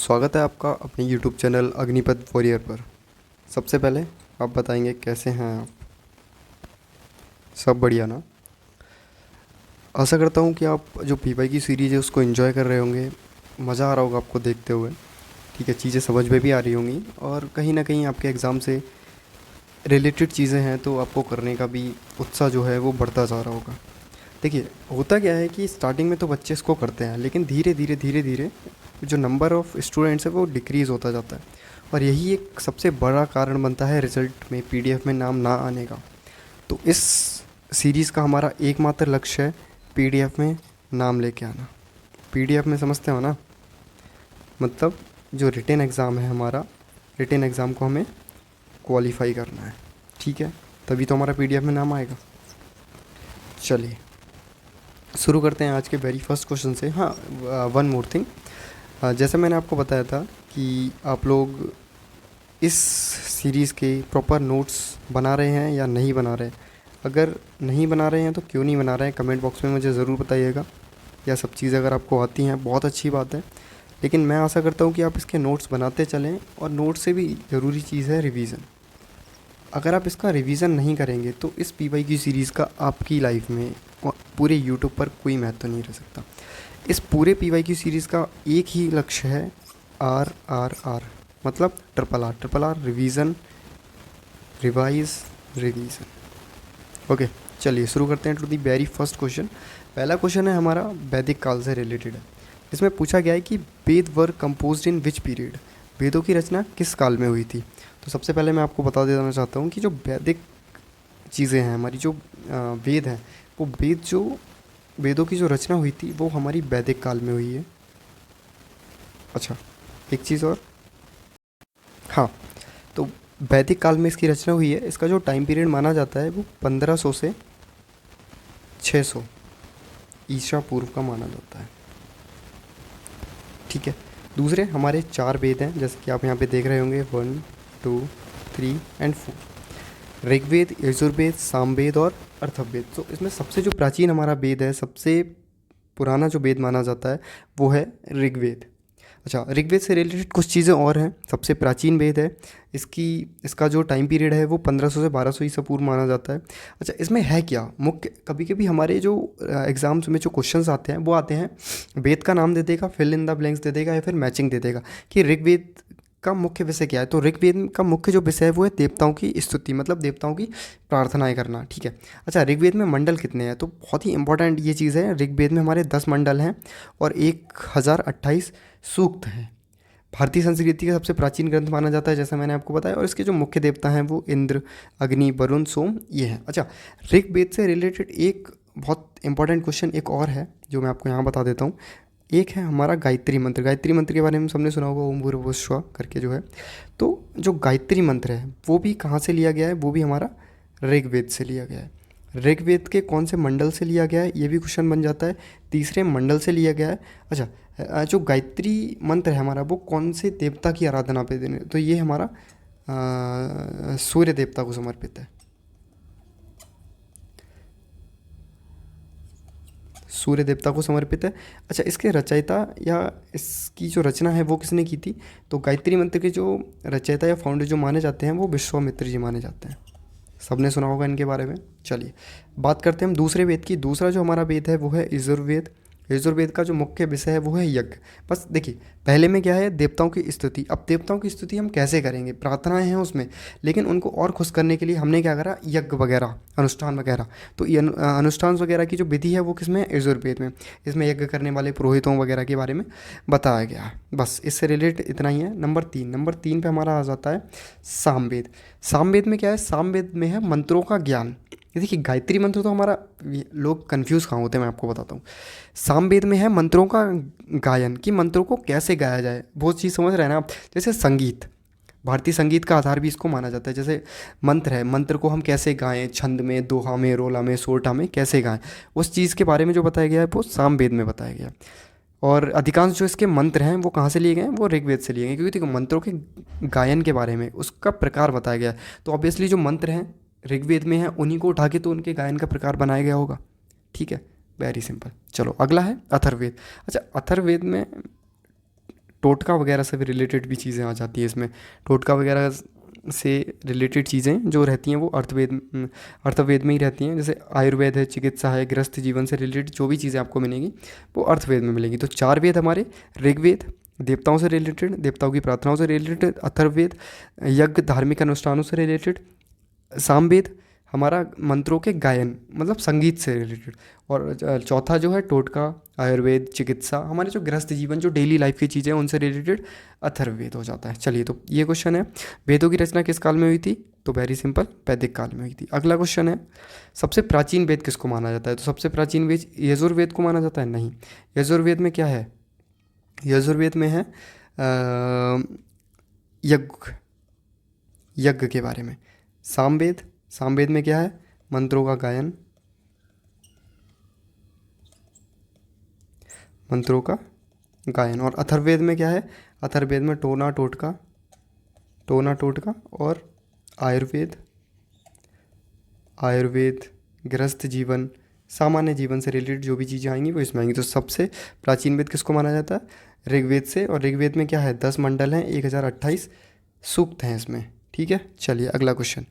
स्वागत है आपका अपने YouTube चैनल अग्निपथ वॉरियर पर। सबसे पहले आप बताएंगे कैसे हैं आप? सब बढ़िया ना? आशा करता हूँ कि आप जो पीवाई की सीरीज़ है उसको एंजॉय कर रहे होंगे। मज़ा आ रहा होगा आपको देखते हुए। ठीक है, चीज़ें समझ में भी आ रही होंगी और कहीं ना कहीं आपके एग्ज़ाम से रिलेटेड चीज़ें हैं तो आपको करने का भी उत्साह जो है वो बढ़ता जा रहा होगा। देखिए, होता क्या है कि स्टार्टिंग में तो बच्चे इसको करते हैं, लेकिन धीरे धीरे जो नंबर ऑफ़ स्टूडेंट्स है वो डिक्रीज़ होता जाता है और यही एक सबसे बड़ा कारण बनता है रिज़ल्ट में पीडीएफ में नाम ना आने का। तो इस सीरीज़ का हमारा एकमात्र लक्ष्य है पीडीएफ में नाम लेके आना। पीडीएफ में समझते हो ना, मतलब जो रिटेन एग्ज़ाम है हमारा, रिटेन एग्ज़ाम को हमें क्वालिफाई करना है। ठीक है, तभी तो हमारा पीडीएफ में नाम आएगा। चलिए शुरू करते हैं आज के वेरी फर्स्ट क्वेश्चन से। हाँ, वन मोर थिंग, जैसे मैंने आपको बताया था कि आप लोग इस सीरीज़ के प्रॉपर नोट्स बना रहे हैं या नहीं बना रहे। अगर नहीं बना रहे हैं तो क्यों नहीं बना रहे हैं, कमेंट बॉक्स में मुझे ज़रूर बताइएगा। या सब चीज़ अगर आपको आती हैं बहुत अच्छी बात है, लेकिन मैं आशा करता हूँ कि आप इसके नोट्स बनाते चलें। और नोट्स से भी ज़रूरी चीज़ है रिवीज़न। अगर आप इसका रिवीजन नहीं करेंगे तो इस पीवाई की सीरीज़ का आपकी लाइफ में और पूरे यूट्यूब पर कोई महत्व नहीं रह सकता। इस पूरे पीवाई की सीरीज़ का एक ही लक्ष्य है, आर आर आर, मतलब triple R, revision, revise, revision. Okay, चलिए शुरू करते हैं to the very first question. पहला क्वेश्चन है हमारा वैदिक काल से रिलेटेड है। इसमें पूछा गया है कि वेद वर कंपोज्ड इन विच पीरियड, वेदों की रचना किस काल में हुई थी। तो सबसे पहले मैं आपको बता देना चाहता हूँ कि जो वैदिक चीज़ें हैं हमारी, जो वेद हैं, वो वेदों की जो रचना हुई थी वो हमारी वैदिक काल में हुई है। अच्छा, एक चीज़ और, हाँ, तो वैदिक काल में इसकी रचना हुई है। इसका जो टाइम पीरियड माना जाता है वो 1500 से 600 ईसा पूर्व का माना जाता है। ठीक है, दूसरे हमारे 4 वेद हैं जैसे कि आप यहाँ पे देख रहे होंगे, 1 2 3 एंड 4। ऋग्वेद, यजुर्वेद, सामवेद और अथर्ववेद। तो इसमें सबसे जो प्राचीन हमारा वेद है, सबसे पुराना जो वेद माना जाता है वो है ऋग्वेद। अच्छा, ऋग्वेद से रिलेटेड कुछ चीज़ें और हैं। सबसे प्राचीन वेद है, इसकी इसका जो टाइम पीरियड है वो 1500 से 1200 ईसा पूर्व माना जाता है। अच्छा, इसमें है क्या मुख्य, कभी कभी हमारे जो एग्ज़ाम्स में जो क्वेश्चंस आते हैं वो आते हैं, वेद का नाम दे देगा, फिल इन द ब्लैंक्स दे देगा या फिर मैचिंग दे देगा कि ऋग्वेद का मुख्य विषय क्या है। तो ऋग्वेद का मुख्य जो विषय है वो है देवताओं की स्तुति, मतलब देवताओं की प्रार्थनाएं करना। ठीक है, अच्छा, ऋग्वेद में मंडल कितने हैं? तो बहुत ही इंपॉर्टेंट ये चीज़ है, ऋग्वेद में हमारे 10 मंडल हैं और 1028 सूक्त हैं। भारतीय संस्कृति का सबसे प्राचीन ग्रंथ माना जाता है जैसा मैंने आपको बताया, और इसके जो मुख्य देवता हैं वो इंद्र, अग्नि, वरुण, सोम, ये हैं। अच्छा, ऋग्वेद से रिलेटेड एक बहुत इंपॉर्टेंट क्वेश्चन एक और है जो मैं आपको यहाँ बता देता हूँ। एक है हमारा गायत्री मंत्र। गायत्री मंत्र के बारे में सबने सुना होगा, ओम भूर्भुवः स्वः करके जो है। तो जो गायत्री मंत्र है वो भी कहाँ से लिया गया है? वो भी हमारा ऋग्वेद से लिया गया है। ऋग्वेद के कौन से मंडल से लिया गया है ये भी क्वेश्चन बन जाता है। तीसरे मंडल से लिया गया है। अच्छा, जो गायत्री मंत्र है हमारा वो कौन से देवता की आराधना पे देने, तो ये हमारा सूर्य देवता को समर्पित है। सूर्य देवता को समर्पित है। अच्छा, इसके रचयिता या इसकी जो रचना है वो किसने की थी? तो गायत्री मंत्र के जो रचयिता या फाउंडर जो माने जाते हैं वो विश्वामित्र जी माने जाते हैं। सबने सुना होगा इनके बारे में। चलिए बात करते हैं हम दूसरे वेद की। दूसरा जो हमारा वेद है वो है यजुर्वेद। यजुर्वेद का जो मुख्य विषय है वो है यज्ञ। बस देखिए, पहले में क्या है, देवताओं की स्तुति। अब देवताओं की स्तुति हम कैसे करेंगे? प्रार्थनाएं हैं उसमें, लेकिन उनको और खुश करने के लिए हमने क्या करा, यज्ञ वगैरह, अनुष्ठान वगैरह। तो ये अनुष्ठान वगैरह की जो विधि है वो किसमें है? यजुर्वेद में। इसमें यज्ञ करने वाले पुरोहितों वगैरह के बारे में बताया गया है। बस इससे रिलेटेड इतना ही है। नंबर 3 पे हमारा आ जाता है सामवेद। सामवेद में क्या है? सामवेद में है मंत्रों का ज्ञान। ये देखिए, गायत्री मंत्र तो हमारा, लोग कंफ्यूज कहाँ होते हैं मैं आपको बताता हूँ। सामवेद में है मंत्रों का गायन, कि मंत्रों को कैसे गाया जाए। बहुत चीज़ समझ रहे हैं ना आप? जैसे संगीत, भारतीय संगीत का आधार भी इसको माना जाता है। जैसे मंत्र है, मंत्र को हम कैसे गाएं, छंद में, दोहा में, रोला में, सोरठा में कैसे गाएं, उस चीज़ के बारे में जो बताया गया है वो सामवेद में बताया गया है। और अधिकांश जो इसके मंत्र हैं वो कहाँ से लिए गए हैं? वो ऋग्वेद से लिए गए हैं, क्योंकि देखो मंत्रों के गायन के बारे में उसका प्रकार बताया गया है। तो ऑब्वियसली जो मंत्र हैं ऋग्वेद में हैं उन्हीं को उठा के तो उनके गायन का प्रकार बनाया गया होगा। ठीक है, वेरी सिंपल। चलो अगला है अथर्ववेद। अच्छा, अथर्ववेद में टोटका वगैरह से भी रिलेटेड भी चीज़ें आ जाती है इसमें। टोटका वगैरह से रिलेटेड चीज़ें जो रहती हैं वो अर्थवेद में ही रहती हैं। जैसे आयुर्वेद है, चिकित्सा है, गृहस्थ जीवन से रिलेटेड जो भी चीज़ें आपको मिलेंगी वो अर्थवेद में मिलेंगी। तो 4 वेद हमारे, ऋग्वेद देवताओं से रिलेटेड, देवताओं की प्रार्थनाओं से रिलेटेड, अथर्ववेद यज्ञ धार्मिक अनुष्ठानों से रिलेटेड, सामवेद हमारा मंत्रों के गायन मतलब संगीत से रिलेटेड, और चौथा जो है टोटका, आयुर्वेद, चिकित्सा, हमारे जो गृहस्थ जीवन जो डेली लाइफ की चीज़ें हैं उनसे रिलेटेड अथर्ववेद हो जाता है। चलिए, तो ये क्वेश्चन है, वेदों की रचना किस काल में हुई थी? तो वेरी सिंपल, वैदिक काल में हुई थी। अगला क्वेश्चन है, सबसे प्राचीन वेद किसको माना जाता है? तो सबसे प्राचीन वेद यजुर्वेद को माना जाता है? नहीं। यजुर्वेद में क्या है? यजुर्वेद में है यज्ञ, यज्ञ के बारे में। सामवेद, सामवेद में क्या है? मंत्रों का गायन, मंत्रों का गायन। और अथर्ववेद में क्या है? अथर्ववेद में टोना टोटका, टोना टोटका और आयुर्वेद, आयुर्वेद, गृहस्थ जीवन, सामान्य जीवन से रिलेटेड जो भी चीज़ें आएंगी वो इसमें आएंगी। तो सबसे प्राचीन वेद किसको माना जाता है? ऋग्वेद से। और ऋग्वेद में क्या है? 10 मंडल हैं, 1028 सूक्त हैं इसमें। ठीक है, चलिए अगला question,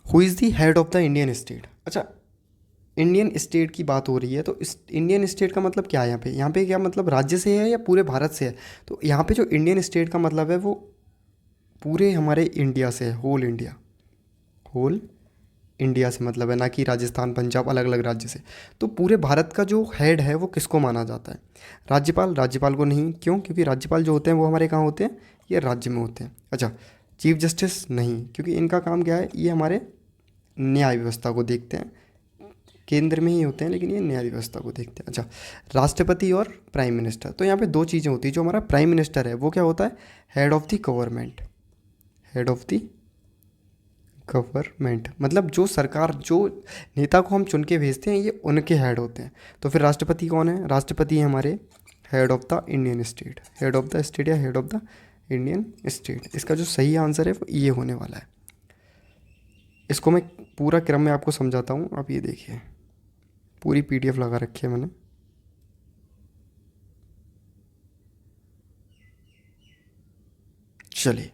who is the head of the Indian state? अच्छा, इंडियन स्टेट की बात हो रही है तो इस इंडियन स्टेट का मतलब क्या है यहाँ पे? यहाँ पे क्या मतलब राज्य से है या पूरे भारत से है? तो यहाँ पे जो इंडियन स्टेट का मतलब है वो पूरे हमारे इंडिया से है, होल इंडिया, होल इंडिया से मतलब है, ना कि राजस्थान पंजाब अलग अलग राज्य से। तो पूरे भारत का जो हेड है वो किसको माना जाता है? राज्यपाल, राज्यपाल को नहीं। क्यों? क्योंकि राज्यपाल जो होते हैं वो हमारे कहाँ होते हैं? ये राज्य में होते हैं। अच्छा, चीफ जस्टिस नहीं, क्योंकि इनका काम क्या है? ये हमारे न्याय व्यवस्था को देखते हैं, केंद्र में ही होते हैं लेकिन ये न्याय व्यवस्था को देखते हैं। अच्छा, राष्ट्रपति और प्राइम मिनिस्टर, तो यहाँ पे दो चीज़ें होती हैं। जो हमारा प्राइम मिनिस्टर है वो क्या होता है? Head of the government, head of the government मतलब जो सरकार, जो नेता को हम चुन के भेजते हैं ये उनके हेड होते हैं। तो फिर राष्ट्रपति कौन है? राष्ट्रपति है हमारे head of the Indian state, head of the state या head of the Indian state. इसका जो सही आंसर है वो ये होने वाला है। इसको मैं पूरा क्रम में आपको समझाता हूँ, आप ये देखिए, पूरी पीडीएफ लगा रखी है मैंने। चलिए,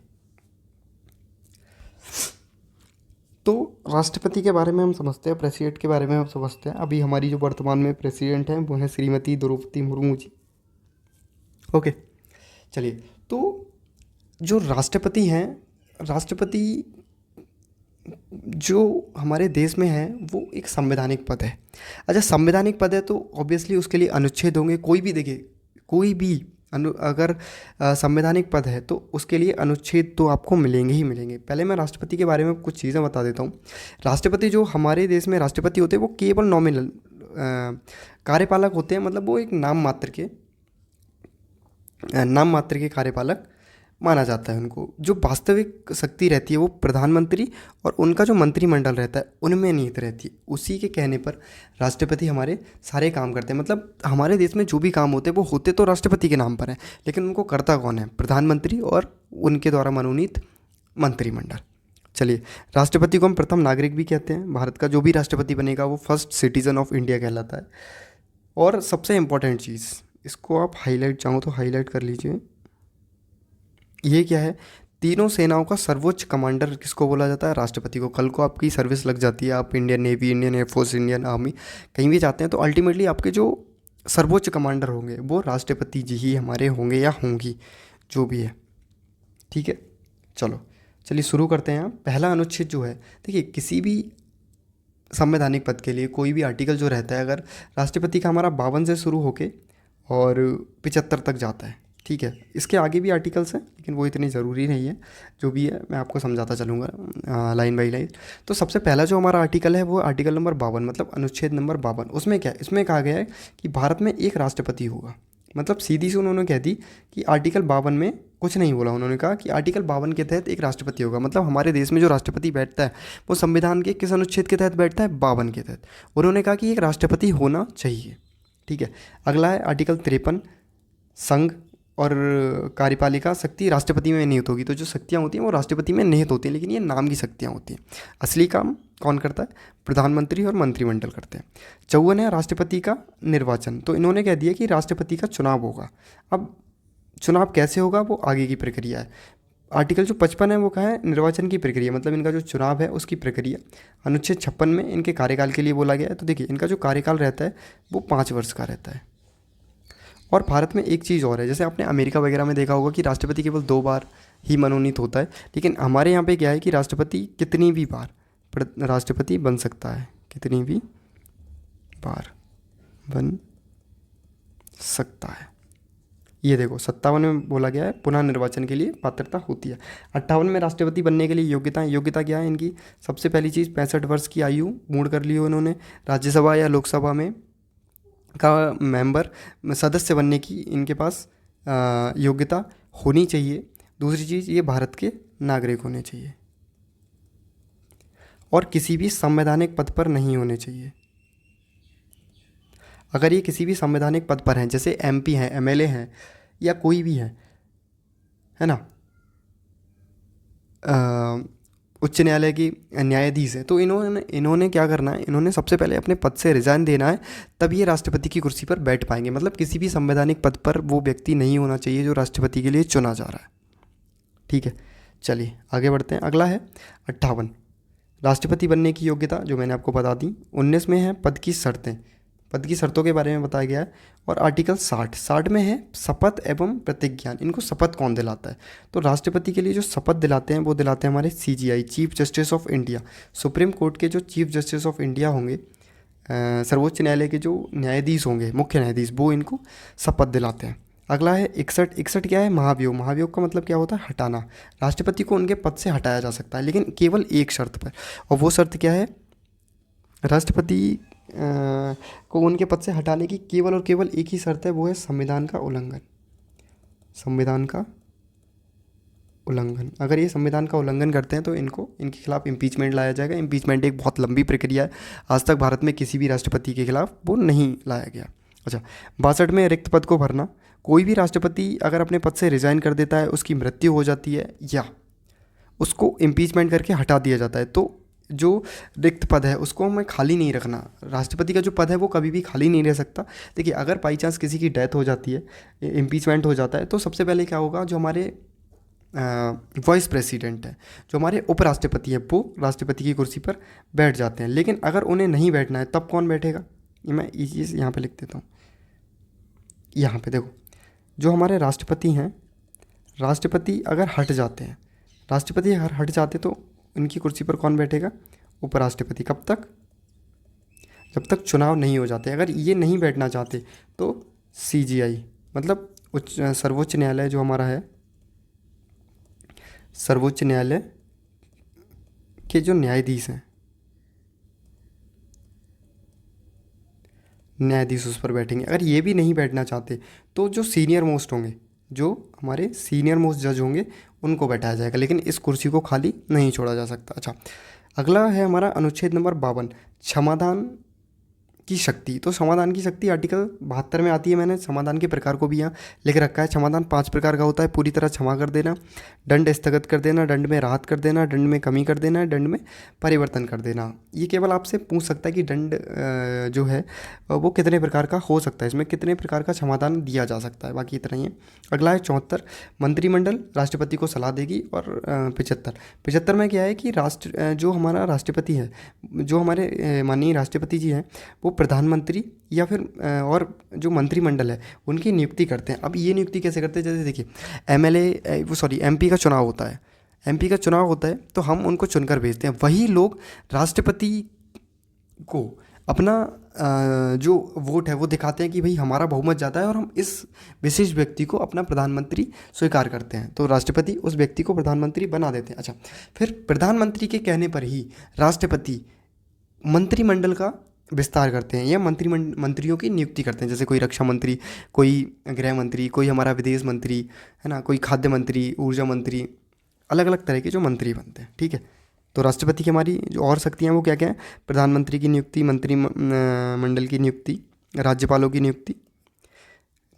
तो राष्ट्रपति के बारे में हम समझते हैं, प्रेसिडेंट के बारे में हम समझते हैं। अभी हमारी जो वर्तमान में प्रेसिडेंट हैं वो हैं श्रीमती द्रौपदी मुर्मू जी। ओके, चलिए, तो जो राष्ट्रपति हैं, राष्ट्रपति जो हमारे देश में है वो एक संवैधानिक पद है। अच्छा, संवैधानिक पद है तो ऑब्वियसली उसके लिए अनुच्छेद होंगे। कोई भी देखिए, कोई भी अगर संवैधानिक पद है तो उसके लिए अनुच्छेद तो आपको मिलेंगे ही मिलेंगे। पहले मैं राष्ट्रपति के बारे में कुछ चीज़ें बता देता हूँ। राष्ट्रपति जो हमारे देश में राष्ट्रपति होते हैं वो केवल नॉमिनल कार्यपालक होते हैं, मतलब वो एक नाम मात्र के कार्यपालक माना जाता है उनको। जो वास्तविक शक्ति रहती है वो प्रधानमंत्री और उनका जो मंत्रिमंडल रहता है उनमें निहित रहती है। उसी के कहने पर राष्ट्रपति हमारे सारे काम करते हैं। मतलब हमारे देश में जो भी काम होते हैं वो होते तो राष्ट्रपति के नाम पर हैं, लेकिन उनको करता कौन है? प्रधानमंत्री और उनके द्वारा मनोनीत मंत्रिमंडल। चलिए, राष्ट्रपति को हम प्रथम नागरिक भी कहते हैं। भारत का जो भी राष्ट्रपति बनेगा वो फर्स्ट सिटीजन ऑफ इंडिया कहलाता है। और सबसे इम्पोर्टेंट चीज़, इसको आप हाईलाइट चाहो तो हाईलाइट कर लीजिए, ये क्या है? तीनों सेनाओं का सर्वोच्च कमांडर किसको बोला जाता है? राष्ट्रपति को। कल को आपकी सर्विस लग जाती है, आप Indian navy, Indian air force, Indian army कहीं भी जाते हैं तो अल्टीमेटली आपके जो सर्वोच्च कमांडर होंगे वो राष्ट्रपति जी ही हमारे होंगे या होंगी, जो भी है। ठीक है, चलिए शुरू करते हैं। पहला अनुच्छेद जो है, देखिए किसी भी संवैधानिक पद के लिए कोई भी आर्टिकल जो रहता है, अगर राष्ट्रपति का हमारा 52 से शुरू होके और 75 तक जाता है, ठीक है। इसके आगे भी आर्टिकल्स हैं लेकिन वो इतनी ज़रूरी नहीं है, जो भी है मैं आपको समझाता चलूँगा लाइन बाई लाइन। तो सबसे पहला जो हमारा आर्टिकल है वो आर्टिकल नंबर 52, मतलब अनुच्छेद नंबर 52। उसमें क्या है? इसमें कहा गया है कि भारत में एक राष्ट्रपति होगा। मतलब सीधी सी उन्होंने कह दी कि आर्टिकल 52 में कुछ नहीं बोला, उन्होंने कहा कि आर्टिकल 52 के तहत एक राष्ट्रपति होगा। मतलब हमारे देश में जो राष्ट्रपति बैठता है वो संविधान के किस अनुच्छेद के तहत बैठता है? 52 के तहत। उन्होंने कहा कि एक राष्ट्रपति होना चाहिए। ठीक है, अगला है आर्टिकल 53, संघ और कार्यपालिका शक्ति राष्ट्रपति में निहित होगी। तो जो शक्तियाँ होती हैं वो राष्ट्रपति में निहित होती हैं, लेकिन ये नाम की शक्तियाँ होती हैं। असली काम कौन करता है? प्रधानमंत्री और मंत्रिमंडल करते हैं। 54 है राष्ट्रपति का निर्वाचन। तो इन्होंने कह दिया कि राष्ट्रपति का चुनाव होगा। अब चुनाव कैसे होगा वो आगे की प्रक्रिया है। आर्टिकल जो 55 है वो कहा है निर्वाचन की प्रक्रिया, मतलब इनका जो चुनाव है उसकी प्रक्रिया। अनुच्छेद 56 में इनके कार्यकाल के लिए बोला गया है। तो देखिए इनका जो कार्यकाल रहता है वो 5 वर्ष का रहता है। और भारत में एक चीज़ और है, जैसे आपने अमेरिका वगैरह में देखा होगा कि राष्ट्रपति केवल 2 बार ही मनोनीत होता है, लेकिन हमारे यहाँ पे क्या है कि राष्ट्रपति कितनी भी बार राष्ट्रपति बन सकता है, कितनी भी बार बन सकता है। ये देखो 57 में बोला गया है पुनः निर्वाचन के लिए पात्रता होती है। 58 में राष्ट्रपति बनने के लिए योग्यता क्या है इनकी? सबसे पहली चीज़ 65 वर्ष की आयु पूर्ण कर ली हो इन्होंने। राज्यसभा या लोकसभा में का मेंबर सदस्य बनने की इनके पास योग्यता होनी चाहिए। दूसरी चीज़ ये भारत के नागरिक होने चाहिए और किसी भी संवैधानिक पद पर नहीं होने चाहिए। अगर ये किसी भी संवैधानिक पद पर हैं, जैसे एमपी हैं, एमएलए हैं या कोई भी है ना, उच्च न्यायालय की न्यायाधीश है, तो इन्होंने क्या करना है, इन्होंने सबसे पहले अपने पद से रिजाइन देना है, तब ये राष्ट्रपति की कुर्सी पर बैठ पाएंगे। मतलब किसी भी संवैधानिक पद पर वो व्यक्ति नहीं होना चाहिए जो राष्ट्रपति के लिए चुना जा रहा है। ठीक है, चलिए आगे बढ़ते हैं। अगला है 58 राष्ट्रपति बनने की योग्यता, जो मैंने आपको बता दी। 19 में है पद की शर्तें, पद की शर्तों के बारे में बताया गया है। और आर्टिकल 60 में है शपथ एवं प्रतिज्ञान। इनको शपथ कौन दिलाता है? तो राष्ट्रपति के लिए जो शपथ दिलाते हैं वो दिलाते हैं हमारे CGI, chief justice of India. Supreme court के जो चीफ जस्टिस ऑफ इंडिया होंगे, सर्वोच्च न्यायालय के जो न्यायाधीश होंगे, मुख्य न्यायाधीश, वो इनको शपथ दिलाते हैं। अगला है 61 क्या है? महाभियोग। महाभियोग का मतलब क्या होता है? हटाना। राष्ट्रपति को उनके पद से हटाया जा सकता है, लेकिन केवल एक शर्त पर, और वो शर्त क्या है? राष्ट्रपति को उनके पद से हटाने की केवल और केवल एक ही शर्त है, वो है संविधान का उल्लंघन। संविधान का उल्लंघन, अगर ये संविधान का उल्लंघन करते हैं तो इनके खिलाफ इम्पीचमेंट लाया जाएगा। इम्पीचमेंट एक बहुत लंबी प्रक्रिया है, आज तक भारत में किसी भी राष्ट्रपति के खिलाफ वो नहीं लाया गया। अच्छा, 62 में रिक्त पद को भरना। कोई भी राष्ट्रपति अगर अपने पद से रिजाइन कर देता है, उसकी मृत्यु हो जाती है या उसको इम्पीचमेंट करके हटा दिया जाता है, तो जो रिक्त पद है उसको हमें खाली नहीं रखना। राष्ट्रपति का जो पद है वो कभी भी खाली नहीं रह सकता। देखिए अगर बाई चांस किसी की डेथ हो जाती है, इम्पीचमेंट हो जाता है, तो सबसे पहले क्या होगा, जो हमारे वाइस प्रेसिडेंट है, जो हमारे उपराष्ट्रपति हैं, वो राष्ट्रपति की कुर्सी पर बैठ जाते हैं। लेकिन अगर उन्हें नहीं बैठना है तब कौन बैठेगा? ये मैं ये चीज़ यहाँ पे लिख देता हूँ। यहाँ पे देखो, जो हमारे राष्ट्रपति हैं, राष्ट्रपति अगर हट जाते हैं, राष्ट्रपति अगर हट जाते तो इनकी कुर्सी पर कौन बैठेगा? उपराष्ट्रपति। कब तक? जब तक चुनाव नहीं हो जाते। अगर ये नहीं बैठना चाहते तो सीजीआई, मतलब सर्वोच्च न्यायालय जो हमारा है, सर्वोच्च न्यायालय के जो न्यायाधीश हैं, न्यायाधीश उस पर बैठेंगे। अगर ये भी नहीं बैठना चाहते तो जो सीनियर मोस्ट होंगे, जो हमारे सीनियर मोस्ट जज होंगे, उनको बैठाया जाएगा, लेकिन इस कुर्सी को खाली नहीं छोड़ा जा सकता। अच्छा, अगला है हमारा अनुच्छेद नंबर 52 क्षमादान की शक्ति। तो समाधान की शक्ति आर्टिकल 72 में आती है। मैंने समाधान के प्रकार को भी यहाँ लिख रखा है। समाधान 5 प्रकार का होता है: पूरी तरह क्षमा कर देना, दंड स्थगित कर देना, दंड में राहत कर देना, दंड में कमी कर देना, दंड में परिवर्तन कर देना। ये केवल आपसे पूछ सकता है कि दंड जो है वो कितने प्रकार का हो सकता है, इसमें कितने प्रकार का समाधान दिया जा सकता है, बाकी इतना ही है। अगला है 74 मंत्रिमंडल राष्ट्रपति को सलाह देगी। और 75 में क्या है कि जो हमारा राष्ट्रपति है, जो हमारे माननीय राष्ट्रपति जी हैं, वो प्रधानमंत्री या फिर और जो मंत्रिमंडल है उनकी नियुक्ति करते हैं। अब ये नियुक्ति कैसे करते हैं? जैसे देखिए एमपी का चुनाव होता है, एमपी का चुनाव होता है तो हम उनको चुनकर भेजते हैं। वही लोग राष्ट्रपति को अपना जो वोट है वो दिखाते हैं कि भाई हमारा बहुमत ज़्यादा है और हम इस विशेष व्यक्ति को अपना प्रधानमंत्री स्वीकार करते हैं, तो राष्ट्रपति उस व्यक्ति को प्रधानमंत्री बना देते हैं। अच्छा, फिर प्रधानमंत्री के कहने पर ही राष्ट्रपति मंत्रिमंडल का विस्तार करते हैं या मंत्रियों की नियुक्ति करते हैं। जैसे कोई रक्षा मंत्री, कोई गृह मंत्री, कोई हमारा विदेश मंत्री है ना, कोई खाद्य मंत्री, ऊर्जा मंत्री, अलग अलग तरह के जो मंत्री बनते हैं। ठीक है, तो राष्ट्रपति की हमारी जो और शक्तियाँ वो क्या क्या हैं? प्रधानमंत्री की नियुक्ति, मंत्रिमंडल की नियुक्ति, राज्यपालों की नियुक्ति,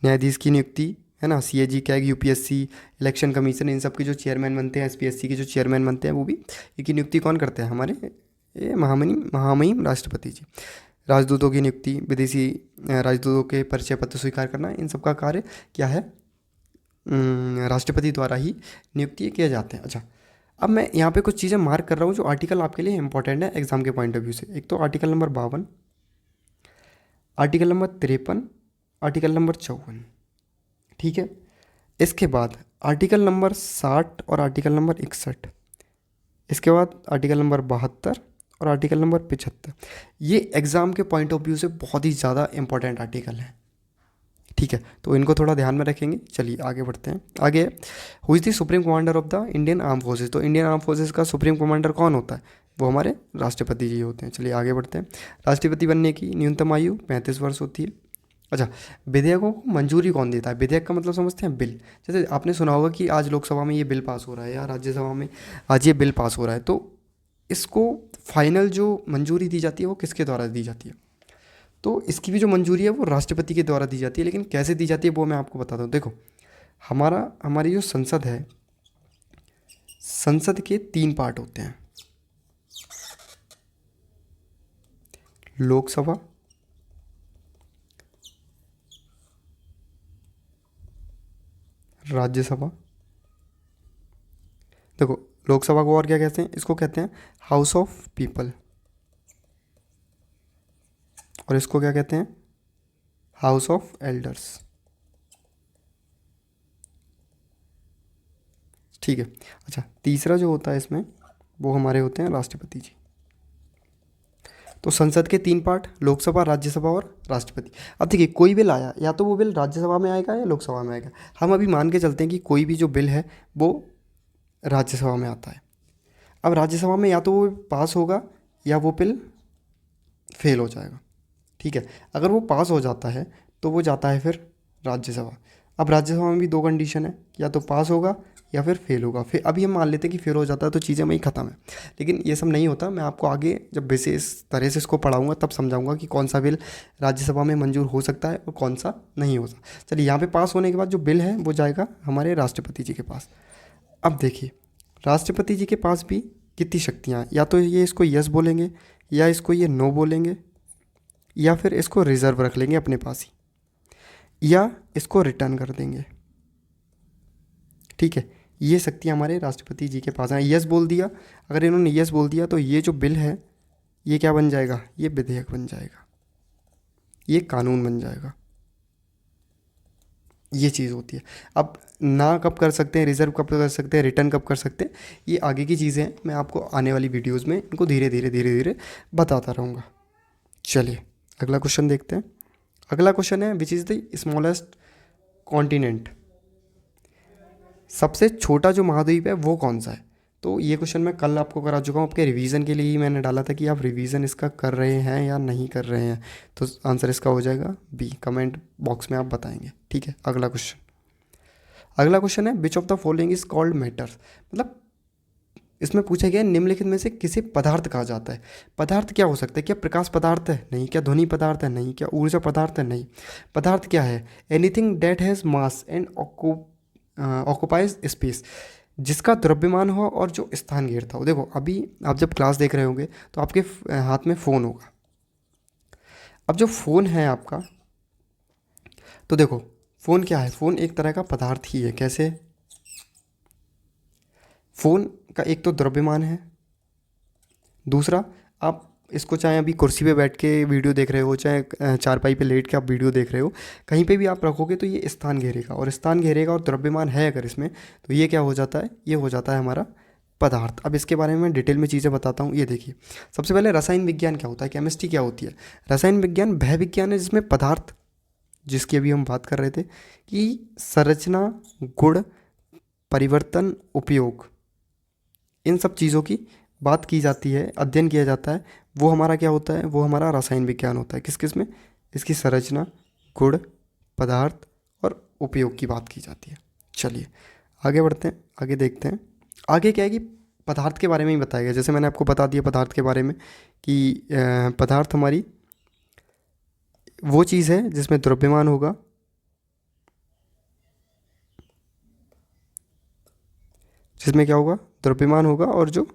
न्यायाधीश की नियुक्ति, है ना, CAG, CAG, UPSC, election commission, इन सब के जो चेयरमैन बनते हैं, SPSC के जो चेयरमैन बनते हैं, वो भी इनकी नियुक्ति कौन करते हैं? हमारे ये महामहिम राष्ट्रपति जी। राजदूतों की नियुक्ति, विदेशी राजदूतों के परिचय पत्र स्वीकार करना, इन सब का कार्य क्या है? राष्ट्रपति द्वारा ही नियुक्ति किए जाते हैं। अच्छा, अब मैं यहाँ पे कुछ चीज़ें मार्क कर रहा हूँ जो आर्टिकल आपके लिए इंपॉर्टेंट है एग्जाम के पॉइंट ऑफ व्यू से। एक तो article number 52, article number 53, article number 54, ठीक है। इसके बाद आर्टिकल नंबर 60 और आर्टिकल नंबर 61, इसके बाद आर्टिकल नंबर 72 और आर्टिकल नंबर 75। ये एग्ज़ाम के पॉइंट ऑफ व्यू से बहुत ही ज़्यादा इंपॉर्टेंट आर्टिकल हैं, ठीक है, तो इनको थोड़ा ध्यान में रखेंगे। चलिए आगे बढ़ते हैं। आगे, who is the supreme commander of the Indian arm forces? तो इंडियन आर्म फोर्सेज का सुप्रीम कमांडर कौन होता है? वो हमारे राष्ट्रपति जी होते हैं। चलिए आगे बढ़ते हैं। राष्ट्रपति बनने की न्यूनतम आयु 35 वर्ष होती है। अच्छा, विधेयकों को मंजूरी कौन देता है? विधेयक का मतलब समझते हैं बिल। जैसे आपने सुना होगा कि आज लोकसभा में ये बिल पास हो रहा है या राज्यसभा में आज ये बिल पास हो रहा है, तो इसको फाइनल जो मंजूरी दी जाती है वो किसके द्वारा दी जाती है? तो इसकी भी जो मंजूरी है वो राष्ट्रपति के द्वारा दी जाती है। लेकिन कैसे दी जाती है वो मैं आपको बताता हूँ। देखो, हमारी जो संसद है, संसद के 3 पार्ट होते हैं, लोकसभा, राज्यसभा। देखो, लोकसभा को और क्या कहते हैं? इसको कहते हैं हाउस ऑफ पीपल, और इसको क्या कहते हैं? हाउस ऑफ एल्डर्स, ठीक है। अच्छा, तीसरा जो होता है इसमें वो हमारे होते हैं राष्ट्रपति जी। तो संसद के 3 पार्ट, लोकसभा, राज्यसभा और राष्ट्रपति। अब देखिए, कोई बिल आया, या तो वो बिल राज्यसभा में आएगा या लोकसभा में आएगा। हम अभी मान के चलते हैं कि कोई भी जो बिल है वो राज्यसभा में आता है। अब राज्यसभा में या तो वो पास होगा या वो बिल फेल हो जाएगा, ठीक है। अगर वो पास हो जाता है तो वो जाता है फिर राज्यसभा। अब राज्यसभा में भी 2 कंडीशन है, या तो पास होगा या फिर फेल होगा। फिर अभी हम मान लेते हैं कि फेल हो जाता है तो चीज़ें वहीं ख़त्म है, लेकिन ये सब नहीं होता। मैं आपको आगे जब विशेष तरह से इसको पढ़ाऊंगा तब समझाऊंगा कि कौन सा बिल राज्यसभा में मंजूर हो सकता है और कौन सा नहीं हो सकता। चलिए, यहाँ पे पास होने के बाद जो बिल है वो जाएगा हमारे राष्ट्रपति जी के पास। अब देखिए, राष्ट्रपति जी के पास भी कितनी शक्तियाँ हैं। या तो ये इसको यस बोलेंगे, या इसको ये नो बोलेंगे, या फिर इसको रिजर्व रख लेंगे अपने पास ही, या इसको रिटर्न कर देंगे, ठीक है। ये शक्तियाँ हमारे राष्ट्रपति जी के पास हैं। यस बोल दिया, अगर इन्होंने यस बोल दिया तो ये जो बिल है ये क्या बन जाएगा? ये विधेयक बन जाएगा, ये कानून बन जाएगा। ये चीज़ होती है। अब ना कब कर सकते हैं, रिजर्व कब कर सकते हैं, रिटर्न कब कर सकते हैं, ये आगे की चीज़ें हैं। मैं आपको आने वाली वीडियोज़ में इनको धीरे धीरे बताता रहूँगा। चलिए अगला क्वेश्चन देखते हैं। अगला क्वेश्चन है, which is the smallest continent? सबसे छोटा जो महाद्वीप है वो कौन सा है? तो ये क्वेश्चन मैं कल आपको करा चुका हूँ, आपके रिवीजन के लिए ही मैंने डाला था कि आप रिवीजन इसका कर रहे हैं या नहीं कर रहे हैं। तो आंसर इसका हो जाएगा बी। कमेंट बॉक्स में आप बताएंगे, ठीक है। अगला क्वेश्चन है, which of the following is called matter? मतलब इसमें पूछा गया निम्नलिखित में से किसे पदार्थ कहा जाता है? पदार्थ क्या हो सकता है? क्या प्रकाश पदार्थ है? नहीं। क्या ध्वनि पदार्थ है? नहीं। क्या ऊर्जा पदार्थ है? नहीं। पदार्थ क्या है? Anything that has mass and occupies space, जिसका द्रव्यमान हो और जो स्थान घेरता हो। देखो, अभी आप जब क्लास देख रहे होंगे तो आपके हाथ में फ़ोन होगा। अब जो फ़ोन है आपका, तो देखो फ़ोन क्या है? फ़ोन एक तरह का पदार्थ ही है। कैसे? फ़ोन का एक तो द्रव्यमान है, दूसरा आप इसको चाहे अभी कुर्सी पे बैठ के वीडियो देख रहे हो, चाहे चारपाई पे लेट के आप वीडियो देख रहे हो, कहीं पे भी आप रखोगे तो ये स्थान घेरेगा, और स्थान घेरेगा और द्रव्यमान है अगर इसमें, तो ये क्या हो जाता है? ये हो जाता है हमारा पदार्थ। अब इसके बारे में मैं डिटेल में चीज़ें बताता हूँ। ये देखिए, सबसे पहले रसायन विज्ञान क्या होता है, केमिस्ट्री क्या होती है? रसायन विज्ञान वह विज्ञान है जिसमें पदार्थ, जिसकी अभी हम बात कर रहे थे कि संरचना, गुण, परिवर्तन, उपयोग, इन सब चीज़ों की बात की जाती है, अध्ययन किया जाता है। वो हमारा क्या होता है? वो हमारा रसायन विज्ञान होता है। किस किस में? इसकी संरचना, गुण, पदार्थ और उपयोग की बात की जाती है। चलिए आगे बढ़ते हैं, आगे देखते हैं। आगे क्या है कि पदार्थ के बारे में ही बताया गया। जैसे मैंने आपको बता दिया पदार्थ के बारे में कि पदार्थ हमारी वो चीज़ है जिसमें द्रव्यमान होगा, जिसमें क्या होगा, द्रव्यमान होगा और जो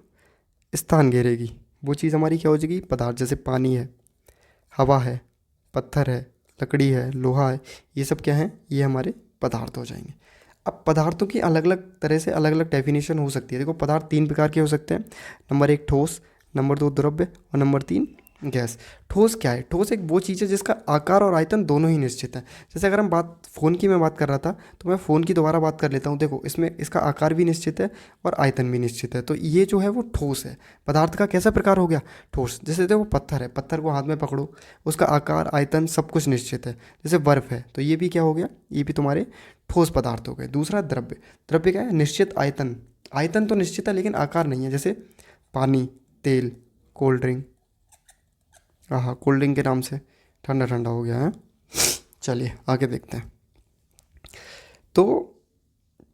स्थान घेरेगी वो चीज़ हमारी क्या हो जाएगी, पदार्थ। जैसे पानी है, हवा है, पत्थर है, लकड़ी है, लोहा है, ये सब क्या है, ये हमारे पदार्थ हो जाएंगे। अब पदार्थों की अलग अलग तरह से अलग अलग डेफिनेशन हो सकती है। देखो पदार्थ तीन प्रकार के हो सकते हैं। नंबर एक ठोस, नंबर दो द्रव्य और नंबर तीन गैस। ठोस क्या है, ठोस एक वो चीज़ है जिसका आकार और आयतन दोनों ही निश्चित है। जैसे अगर हम बात फ़ोन की, मैं बात कर रहा था तो मैं फ़ोन की दोबारा बात कर लेता हूँ। देखो इसमें इसका आकार भी निश्चित है और आयतन भी निश्चित है, तो ये जो है वो ठोस है। पदार्थ का कैसा प्रकार हो गया, ठोस। जैसे देखो पत्थर है, पत्थर को हाथ में पकड़ो, उसका आकार आयतन सब कुछ निश्चित है। जैसे बर्फ़ है तो ये भी क्या हो गया, ये भी तुम्हारे ठोस पदार्थ हो गए। दूसरा द्रव्य, द्रव्य क्या है, निश्चित आयतन। आयतन तो निश्चित है लेकिन आकार नहीं है। जैसे पानी, तेल, कोल्ड ड्रिंक। हाँ, कोल्ड ड्रिंक के नाम से ठंडा ठंडा हो गया है। चलिए आगे देखते हैं। तो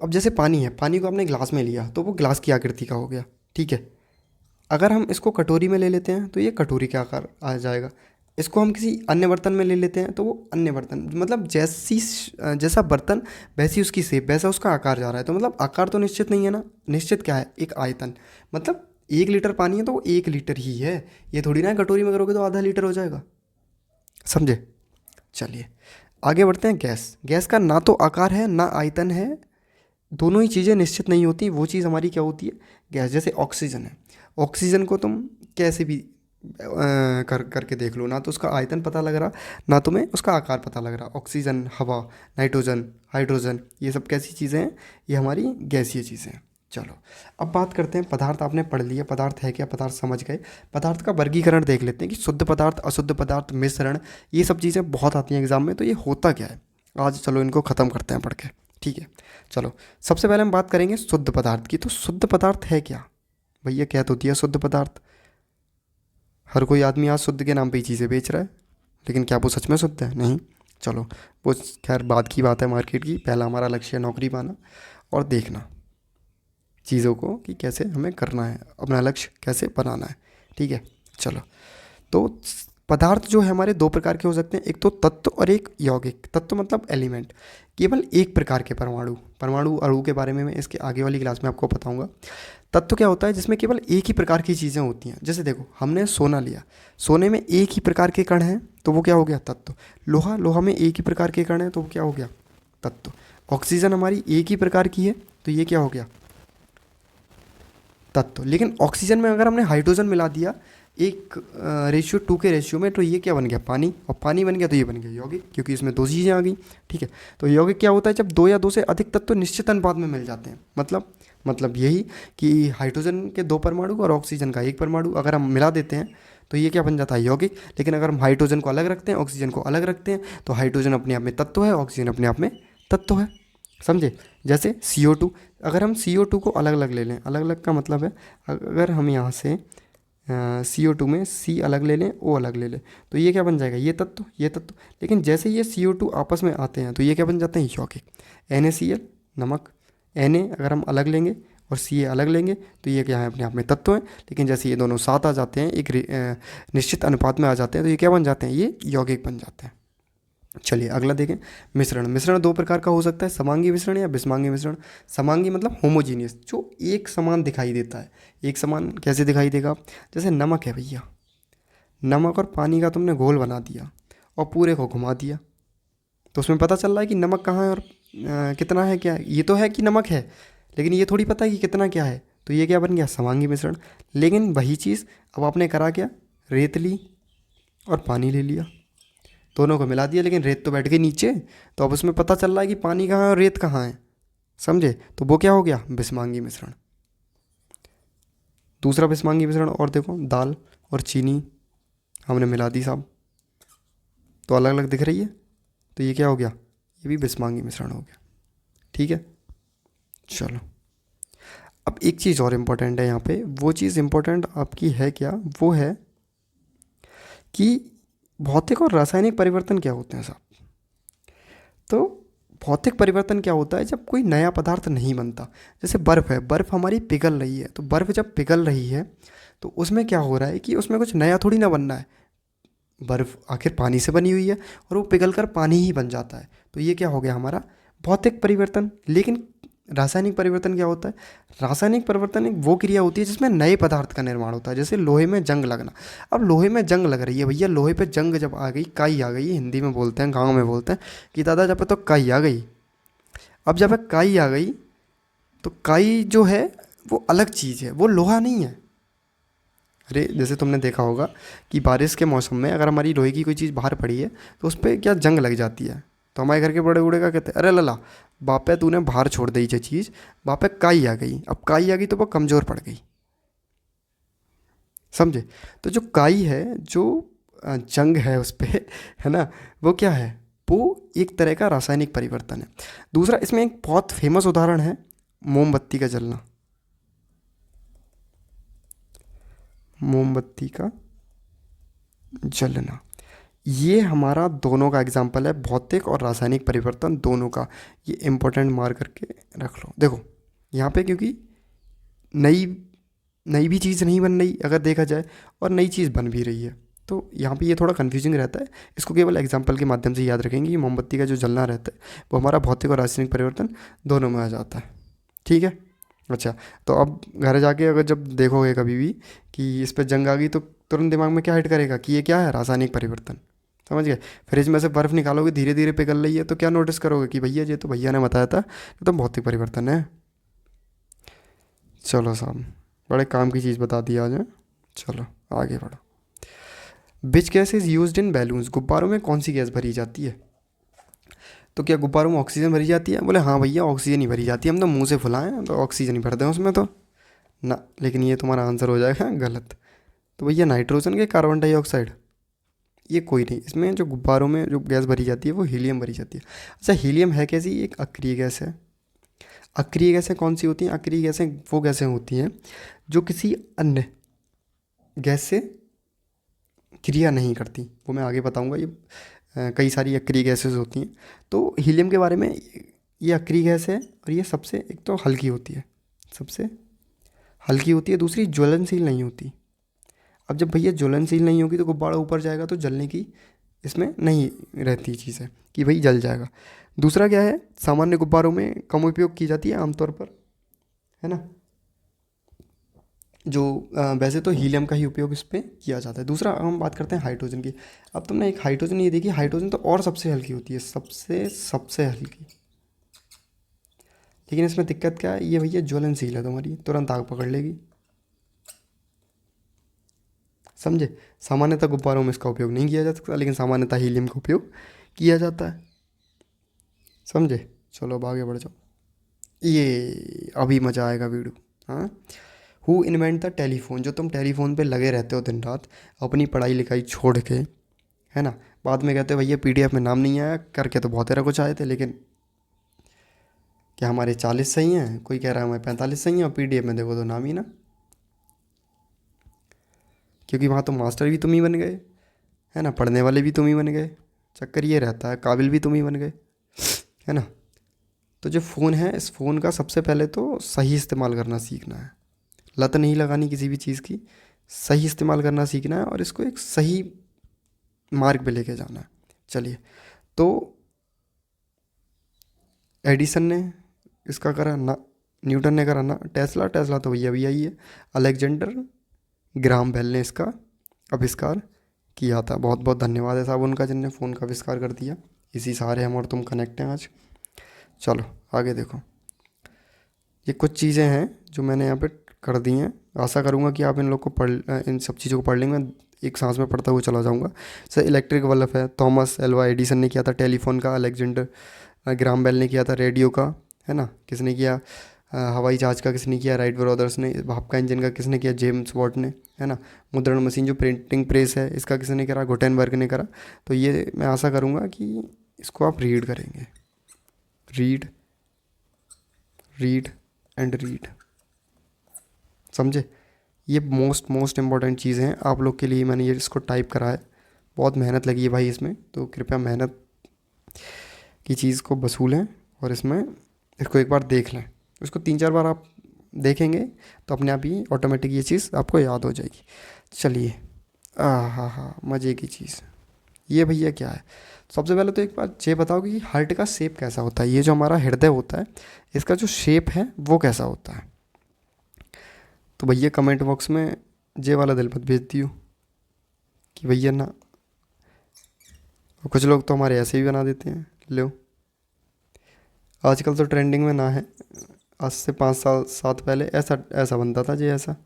अब जैसे पानी है, पानी को आपने ग्लास में लिया तो वो ग्लास की आकृति का हो गया, ठीक है। अगर हम इसको कटोरी में ले लेते हैं तो ये कटोरी का आकार आ जाएगा। इसको हम किसी अन्य बर्तन में ले लेते हैं तो वो अन्य बर्तन, मतलब जैसा बर्तन वैसी उसकी शेप, वैसा उसका आकार जा रहा है। तो मतलब आकार तो निश्चित नहीं है ना, निश्चित क्या है, एक आयतन। मतलब 1 लीटर पानी है तो वो 1 लीटर ही है। ये थोड़ी ना है कटोरी में करोगे तो आधा लीटर हो जाएगा, समझे। चलिए आगे बढ़ते हैं। गैस, गैस का ना तो आकार है ना आयतन है, दोनों ही चीज़ें निश्चित नहीं होती, वो चीज़ हमारी क्या होती है, गैस। जैसे ऑक्सीजन है, ऑक्सीजन को तुम कैसे भी करके देख लो, ना तो उसका आयतन पता लग रहा, ना तुम्हें उसका आकार पता लग रहा। ऑक्सीजन, हवा, नाइट्रोजन, हाइड्रोजन, ये सब कैसी चीज़ें हैं, ये हमारी गैसीय चीज़ें हैं। चलो अब बात करते हैं पदार्थ। आपने पढ़ लिया पदार्थ है क्या, पदार्थ समझ गए। पदार्थ का वर्गीकरण देख लेते हैं कि शुद्ध पदार्थ, अशुद्ध पदार्थ, मिश्रण, ये सब चीज़ें बहुत आती हैं एग्जाम में। तो ये होता क्या है, आज चलो इनको ख़त्म करते हैं पढ़ के, ठीक है। चलो सबसे पहले हम बात करेंगे शुद्ध पदार्थ की। तो शुद्ध पदार्थ है क्या भैया, क्या तो होती है शुद्ध पदार्थ। हर कोई आदमी आज शुद्ध के नाम पे ही चीज़ें बेच रहा है, लेकिन क्या वो सच में शुद्ध है, नहीं। चलो वो खैर बाद की बात है मार्केट की। पहला हमारा लक्ष्य है नौकरी पाना और देखना चीज़ों को कि कैसे हमें करना है, अपना लक्ष्य कैसे बनाना है, ठीक है। चलो तो पदार्थ जो है हमारे दो प्रकार के हो सकते हैं, एक तो तत्व और एक यौगिक। तत्व मतलब एलिमेंट, केवल एक प्रकार के परमाणु। परमाणु अणु के बारे में मैं इसके आगे वाली क्लास में आपको बताऊंगा। तत्व क्या होता है, जिसमें केवल एक ही प्रकार की चीज़ें होती हैं। जैसे देखो हमने सोना लिया, सोने में एक ही प्रकार के कण हैं तो वो क्या हो गया, तत्व। लोहा, लोहा में एक ही प्रकार के कण हैं तो वो क्या हो गया, तत्व। ऑक्सीजन हमारी एक ही प्रकार की है तो ये क्या हो गया, तत्व। लेकिन ऑक्सीजन में अगर हमने हाइड्रोजन मिला दिया एक रेशियो 2 के रेशियो में, तो ये क्या बन गया, पानी। और पानी बन गया तो ये बन गया यौगिक, क्योंकि इसमें दो चीज़ें आ गई, ठीक है। तो यौगिक क्या होता है, जब दो या दो से अधिक तत्व निश्चित अनुपात में मिल जाते हैं। मतलब यही कि हाइड्रोजन के 2 परमाणु और ऑक्सीजन का 1 परमाणु अगर हम मिला देते हैं तो ये क्या बन जाता है, यौगिक। लेकिन अगर हम हाइड्रोजन को अलग रखते हैं, ऑक्सीजन को अलग रखते हैं, तो हाइड्रोजन अपने आप में तत्व है, ऑक्सीजन अपने आप में तत्व है, समझे। जैसे CO2, अगर हम CO2 को अलग अलग ले लें, अलग अलग का मतलब है अगर हम यहाँ से CO2 में C अलग ले लें, O अलग ले लें, तो ये क्या बन जाएगा, ये तत्व, ये तत्व। लेकिन जैसे ये CO2 आपस में आते हैं तो ये क्या बन जाते हैं, यौगिक। NaCl, नमक। Na अगर हम अलग लेंगे और Ca अलग लेंगे तो ये क्या है, अपने आप में तत्व है। लेकिन जैसे ये दोनों साथ आ जाते हैं, एक निश्चित अनुपात में आ जाते हैं, तो ये क्या बन जाते हैं, ये यौगिक बन जाते हैं। चलिए अगला देखें, मिश्रण। मिश्रण दो प्रकार का हो सकता है, समांगी मिश्रण या विषमांगी मिश्रण। समांगी मतलब होमोजीनियस, जो एक समान दिखाई देता है। एक समान कैसे दिखाई देगा, जैसे नमक है भैया, नमक और पानी का तुमने घोल बना दिया और पूरे को घुमा दिया, तो उसमें पता चल रहा है कि नमक कहाँ है और कितना है, क्या है। ये तो है कि नमक है, लेकिन ये थोड़ी पता है कि कितना क्या है, तो ये क्या बन गया, समांगी मिश्रण। लेकिन वही चीज़ अब आपने करा क्या, रेत ली और पानी ले लिया, दोनों को मिला दिया, लेकिन रेत तो बैठ गई नीचे, तो अब उसमें पता चल रहा है कि पानी कहाँ है और रेत कहाँ है, समझे। तो वो क्या हो गया, विषमांगी मिश्रण। दूसरा विषमांगी मिश्रण और देखो, दाल और चीनी हमने मिला दी साहब, तो अलग अलग दिख रही है, तो ये क्या हो गया, ये भी विषमांगी मिश्रण हो गया, ठीक है। चलो अब एक चीज़ और इम्पोर्टेंट है यहाँ पे, वो चीज़ इम्पोर्टेंट आपकी है क्या, वो है कि भौतिक और रासायनिक परिवर्तन क्या होते हैं साहब। तो भौतिक परिवर्तन क्या होता है, जब कोई नया पदार्थ नहीं बनता। जैसे बर्फ़ है, बर्फ़ हमारी पिघल रही है, तो बर्फ़ जब पिघल रही है तो उसमें क्या हो रहा है कि उसमें कुछ नया थोड़ी ना बनना है। बर्फ़ आखिर पानी से बनी हुई है और वो पिघल कर पानी ही बन जाता है, तो ये क्या हो गया हमारा भौतिक परिवर्तन। लेकिन रासायनिक परिवर्तन क्या होता है? रासायनिक परिवर्तन एक वो क्रिया होती है जिसमें नए पदार्थ का निर्माण होता है। जैसे लोहे में जंग लगना। अब लोहे में जंग लग रही है भैया, लोहे पे जंग जब आ गई, काई आ गई, हिंदी में बोलते हैं, गाँव में बोलते हैं कि दादा जब तो काई आ गई। अब जब काई आ गई तो काई जो है वो अलग चीज़ है, वो लोहा नहीं है। अरे जैसे तुमने देखा होगा कि बारिश के मौसम में अगर हमारी लोहे की कोई चीज़ बाहर पड़ी है तो उस पर क्या जंग लग जाती है, तो हमारे घर के बड़े बूढ़े क्या कहते हैं, अरे लला बापे तूने बाहर छोड़ दी ये चीज़, बापे काई आ गई। अब काई आ गई तो वो कमज़ोर पड़ गई, समझे? तो जो काई है, जो जंग है उस पर है ना, वो क्या है? वो एक तरह का रासायनिक परिवर्तन है। दूसरा इसमें एक बहुत फेमस उदाहरण है, मोमबत्ती का जलना। मोमबत्ती का जलना, ये हमारा दोनों का एग्जाम्पल है, भौतिक और रासायनिक परिवर्तन दोनों का। ये इम्पोर्टेंट मार्क करके रख लो। देखो यहाँ पे क्योंकि नई नई भी चीज़ नहीं बन रही अगर देखा जाए, और नई चीज़ बन भी रही है, तो यहाँ पे ये थोड़ा कन्फ्यूजिंग रहता है। इसको केवल एग्जाम्पल के माध्यम से याद रखेंगे कि मोमबत्ती का जो जलना रहता है वो हमारा भौतिक और रासायनिक परिवर्तन दोनों में आ जाता है। ठीक है। अच्छा, तो अब घर जाके अगर जब देखोगे कभी भी कि इस पर जंग आ गई तो तुरंत दिमाग में क्या हिट करेगा कि ये क्या है? रासायनिक परिवर्तन। समझ गए? फ्रिज में से बर्फ़ निकालोगे, धीरे धीरे पिघल रही है, तो क्या नोटिस करोगे कि भैया ये तो भैया ने बताया था ये तो भौतिक परिवर्तन है। चलो साहब, बड़े काम की चीज़ बता दी आज है। चलो आगे बढ़ो। Which gas is used in balloons, गुब्बारों में कौन सी गैस भरी जाती है? तो क्या गुब्बारों में ऑक्सीजन भरी जाती है? बोले हाँ भैया ऑक्सीजन ही भरी जाती है, हम तो मुंह से फुलाएं तो ऑक्सीजन ही भरते हैं उसमें तो। ना, लेकिन ये तुम्हारा आंसर हो जाएगा गलत। तो भैया नाइट्रोजन के कार्बन डाइऑक्साइड, ये कोई नहीं। इसमें जो गुब्बारों में जो गैस भरी जाती है वो हीलियम भरी जाती है। अच्छा, हीलियम है कैसी? एक अक्रिय गैस है। अक्रिय गैसें कौन सी होती हैं? अक्रिय गैसें वो गैसें होती हैं जो किसी अन्य गैस से क्रिया नहीं करती। वो मैं आगे बताऊंगा। ये कई सारी अक्रिय गैसेस होती हैं। तो हीलियम के बारे में, ये अक्रिय गैस है और ये सबसे एक तो हल्की होती है, सबसे हल्की होती है। दूसरी ज्वलनशील नहीं होती। अब जब भैया ज्वलनशील नहीं होगी तो गुब्बारा ऊपर जाएगा तो जलने की इसमें नहीं रहती चीज़ है कि भाई जल जाएगा। दूसरा क्या है, सामान्य गुब्बारों में कम उपयोग की जाती है आमतौर पर, है ना। जो वैसे तो हीलियम का ही उपयोग इस पे किया जाता है। दूसरा हम बात करते हैं हाइड्रोजन की। अब तुमने एक हाइड्रोजन ये देखी, हाइड्रोजन तो और सबसे हल्की होती है, सबसे सबसे हल्की। लेकिन इसमें दिक्कत क्या है, ये भैया ज्वलनशील है, तुम्हारी तुरंत आग पकड़ लेगी। समझे? सामान्यतः गुब्बारों में इसका उपयोग नहीं किया जा सकता, लेकिन सामान्यतः हीलियम का उपयोग किया जाता है। समझे? चलो अब आगे बढ़ जाओ, ये अभी मज़ा आएगा वीडियो। हाँ, हु इन्वेंट द टेलीफोन, जो तुम टेलीफोन पे लगे रहते हो दिन रात अपनी पढ़ाई लिखाई छोड़ के, है ना, बाद में कहते हो भैया पीडीएफ में नाम नहीं आया, करके तो बहुत तेरा कुछ आए थे, लेकिन क्या हमारे 40 सही हैं, कोई कह रहा है हमारे 45 सही हैं, और पीडीएफ में देखो तो नाम ही ना। क्योंकि वहाँ तो मास्टर भी तुम ही बन गए, है ना, पढ़ने वाले भी तुम ही बन गए। चक्कर ये रहता है, काबिल भी तुम ही बन गए, है ना। तो जो फ़ोन है, इस फ़ोन का सबसे पहले तो सही इस्तेमाल करना सीखना है। लत नहीं लगानी किसी भी चीज़ की, सही इस्तेमाल करना सीखना है और इसको एक सही मार्ग पे लेके जाना है। चलिए, तो एडिसन ने इसका करा ना, न्यूटन ने करा ना, टेस्ला, टेस्ला तो भैया भैया ही है। अलेक्जेंडर ग्राम बेल ने इसका आविष्कार किया था। बहुत बहुत धन्यवाद है साहब उनका जिनने फ़ोन का आविष्कार कर दिया। इसी सहारे हम और तुम कनेक्ट हैं आज। चलो आगे देखो, ये कुछ चीज़ें हैं जो मैंने यहाँ पे कर दी हैं। आशा करूँगा कि आप इन लोग को इन सब चीज़ों को पढ़ लेंगे। मैं एक सांस में पढ़ता हुआ चला जाऊँगा। जैसे इलेक्ट्रिक बल्ब है, थॉमस एल्वा एडिसन ने किया था। टेलीफोन का अलेक्जेंडर ग्राम बेल ने किया था। रेडियो का, है ना, किसने किया? हवाई जहाज़ का किसने किया? राइट ब्रदर्स ने। भाप का इंजन का किसने किया? जेम्स वॉट ने, है ना। मुद्रण मशीन जो प्रिंटिंग प्रेस है, इसका किसने करा? गुटेनबर्ग ने करा। तो ये मैं आशा करूँगा कि इसको आप रीड करेंगे। रीड, रीड एंड रीड, समझे? ये मोस्ट मोस्ट इम्पॉर्टेंट चीज़ें हैं आप लोग के लिए। मैंने ये इसको टाइप करा है, बहुत मेहनत लगी है भाई इसमें, तो कृपया मेहनत की चीज़ को वसूलें और इसमें इसको एक बार देख लें। इसको 3-4 बार आप देखेंगे तो अपने आप ही ऑटोमेटिक ये चीज़ आपको याद हो जाएगी। चलिए, हाँ हाँ, मज़े की चीज़। ये भैया क्या है? सबसे पहले तो एक बात ये बताओ कि हार्ट का शेप कैसा होता है। ये जो हमारा हृदय होता है, इसका जो शेप है वो कैसा होता है। तो भैया कमेंट बॉक्स में जे वाला दिल मत भेज दियो कि भैया ना, और कुछ लोग तो हमारे ऐसे ही बना देते हैं। लो, आजकल तो ट्रेंडिंग में ना है, आज से 5 साल 7 पहले ऐसा ऐसा बनता था जी, ऐसा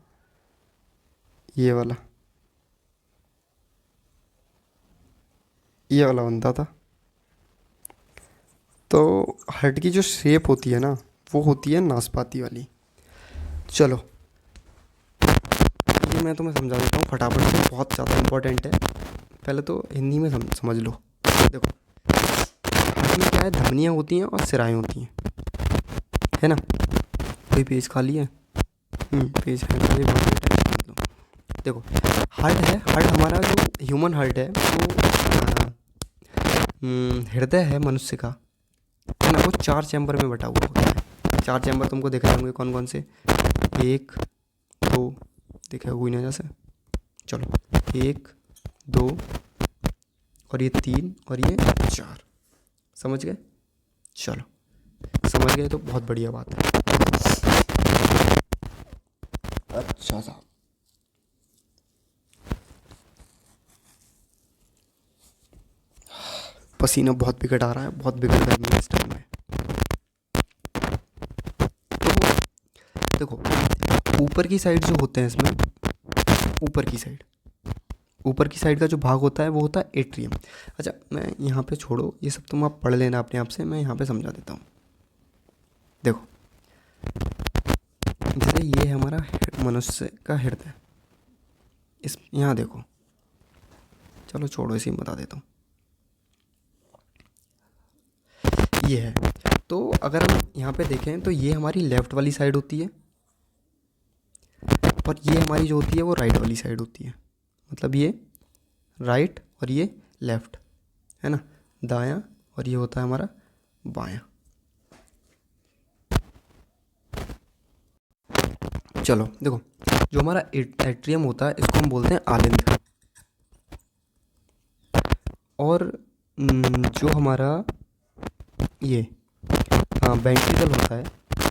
ये वाला, ये वाला बनता था। तो हार्ट की जो शेप होती है ना, वो होती है नाशपाती वाली। चलो, ये मैं तुम्हें समझा देता हूँ फटाफट से, बहुत ज़्यादा इंपॉर्टेंट है। पहले तो हिंदी में समझ लो। देखो, हार्ट में क्या है, धमनियाँ होती हैं और सिराएँ होती हैं, है ना। कोई पेज खाली है? पेज है, कोई बात नहीं, टेंशन मत लो। देखो, हार्ट है, हार्ट हमारा जो ह्यूमन हार्ट है वो हृदय है मनुष्य का, है ना। वो 4 चैम्बर में बटा हुआ होता है। 4 चैम्बर तुमको दिख रहे होंगे, कौन कौन से? 1 2, दिखे हुई ना जैसे। चलो, 1 2 और ये 3 और ये 4, समझ गए? चलो, समझ गए तो बहुत बढ़िया बात है। अच्छा साहब, पसीना बहुत बिगड़ आ रहा है, बहुत बिगड़ गर्मी है इस टाइम में। तो देखो, ऊपर की साइड जो होते हैं इसमें, ऊपर की साइड, ऊपर की साइड का जो भाग होता है वो होता है एट्रियम। अच्छा, मैं यहाँ पे छोड़ो, ये सब तुम आप पढ़ लेना अपने आप से, मैं यहाँ पे समझा देता हूँ। देखो, जैसे ये है हमारा मनुष्य का हृदय, इस यहाँ देखो, चलो छोड़ो, इसी में बता देता हूँ। ये है, तो अगर हम यहाँ पे देखें तो ये हमारी लेफ़्ट वाली साइड होती है, और ये हमारी जो होती है वो राइट वाली साइड होती है। मतलब ये राइट और ये लेफ़्ट, है ना, दायां, और ये होता है हमारा बायां। चलो देखो, जो हमारा एट्रियम होता है इसको हम बोलते हैं आलिंद, और जो हमारा ये हाँ वेंट्रिकल होता है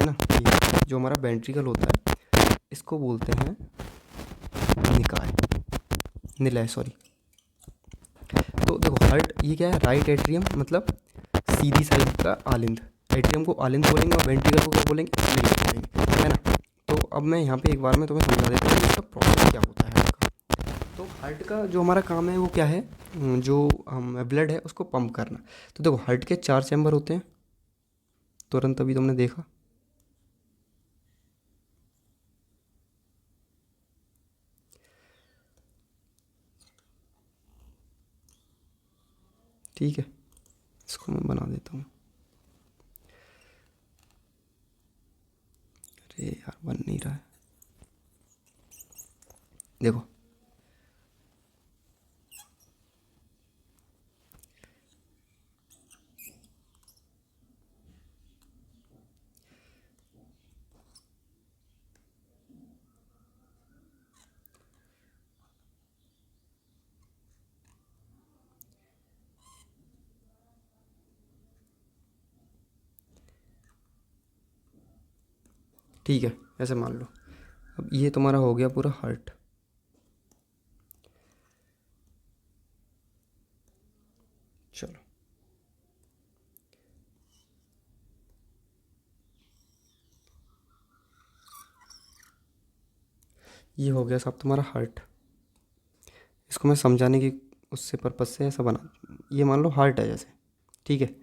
ना, ये जो हमारा वेंट्रिकल होता है इसको बोलते हैं निकाय, निलय, सॉरी। तो देखो, हार्ट ये क्या है, राइट एट्रियम मतलब सीधी साइड का आलिंद, एट्रियम को आलिंद बोलेंगे और वेंट्रिकल को क्या बोलेंगे, निलय बोलेंगे, है ना। तो अब मैं यहाँ पे एक बार में तुम्हें समझा देता हूँ इसका प्रोसेस क्या होता है हार्ट का। तो हार्ट का जो हमारा काम है वो क्या है, जो हम ब्लड है उसको पंप करना। तो देखो, हार्ट के 4 चैम्बर होते हैं, तुरंत अभी तुमने देखा। ठीक है, इसको मैं बना देता हूँ। अरे यार, बन नहीं रहा है। देखो, ठीक है, ऐसे मान लो। अब ये तुम्हारा हो गया पूरा हार्ट। चलो, ये हो गया सब तुम्हारा हार्ट। इसको मैं समझाने की उससे पर्पज़ से ऐसा बना, ये मान लो हार्ट है जैसे, ठीक है।